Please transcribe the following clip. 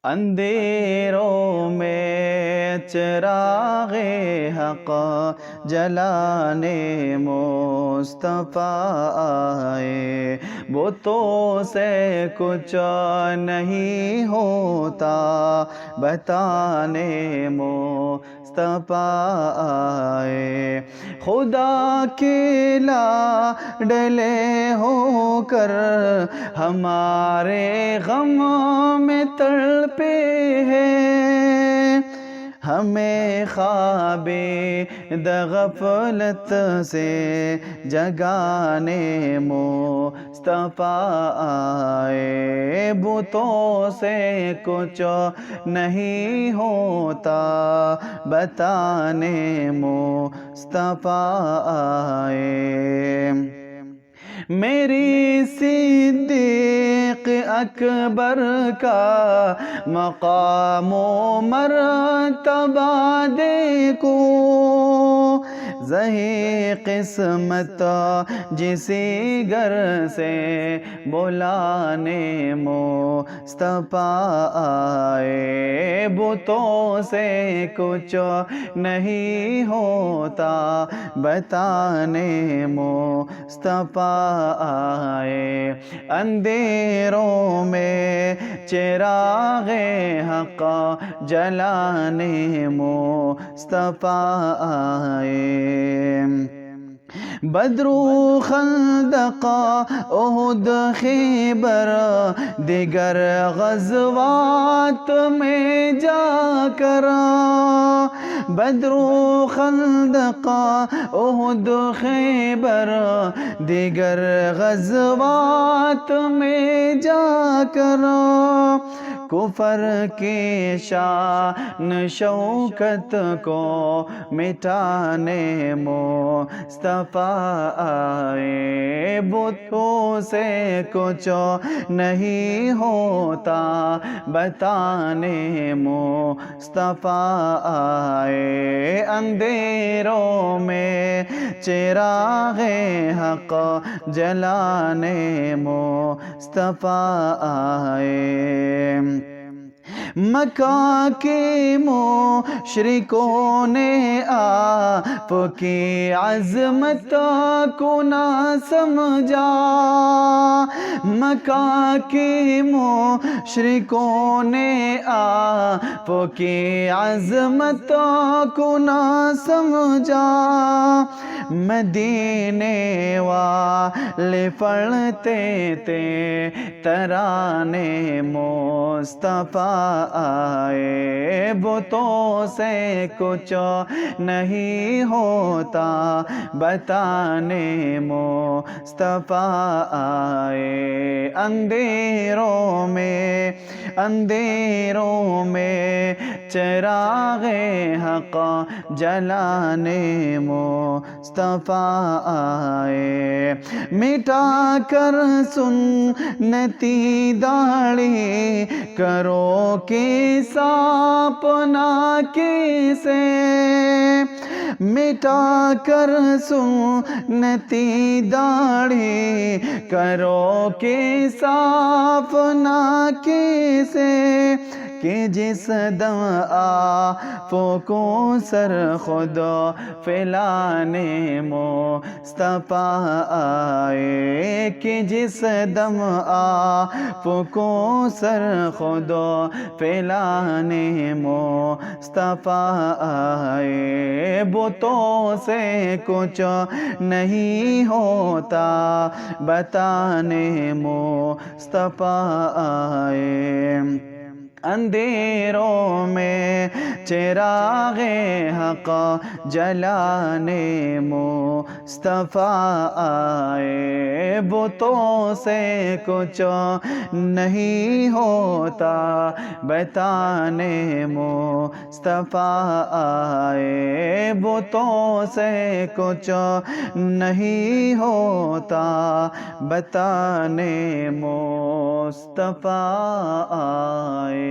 اندھیروں میں چراغ حق جلانے مصطفیٰ آئے، بتوں سے کچھ نہیں ہوتا بتانے مصطفیٰ آئے، خدا کے لاڈلے ہو کر ہمارے غم میں تڑپے ہیں، ہمیں خواب غفلت سے جگانے مصطفیٰ آئے، بتوں سے کچھ نہیں ہوتا بتانے مصطفیٰ آئے، میری صدیق اکبر کا مقام و مرتبہ دیکھو، زہی قسمت جسی گر سے بلانے مصطفیٰ آئے، بتوں سے کچھ نہیں ہوتا بتانے مصطفیٰ آئے، اندھیروں میں چراغ حق جلانے مصطفیٰ آئے، بدر و خندق احد خیبر دیگر غزوات میں جا کر، بدر و خندق احد خیبر دیگر غزوات میں جا کر، کفر کی شان شوکت کو مٹانے مصطفیٰ آئے، بتوں سے کچھ نہیں ہوتا بتانے مصطفیٰ آئے، اندھیروں میں چراغ حق جلانے مصطفیٰ آئے، مکہ کے مشرکوں نے آپ کی عظمت کو نہ سمجھا، مکہ کے مشرکوں نے آپ کی عظمت کو نہ سمجھا، مدینے والے پڑھتے تھے ترانے مصطفیٰ آئے، بتوں سے کچھ نہیں ہوتا بتانے مصطفیٰ آئے، اندھیروں میں چراغ حق جلانے مصطفیٰ آئے، مٹا کر سنتی داڑھی کرو کیسا اپنا کیسے، مٹا کر سنتی داڑھی کرو کیسا اپنا کیسے، کہ جس دم آپ کو سر خود پھیلانے مصطفیٰ آئے، کہ جس دم آپ کو سر خود پھیلانے مصطفیٰ آئے، بتوں سے کچھ نہیں ہوتا بتانے مصطفیٰ آئے، اندھیروں میں چراغ حق جلانے مصطفیٰ آئے، بتوں سے کچھ نہیں ہوتا بتانے مصطفیٰ آئے، بتوں سے کچھ نہیں ہوتا بتانے مصطفیٰ آئے۔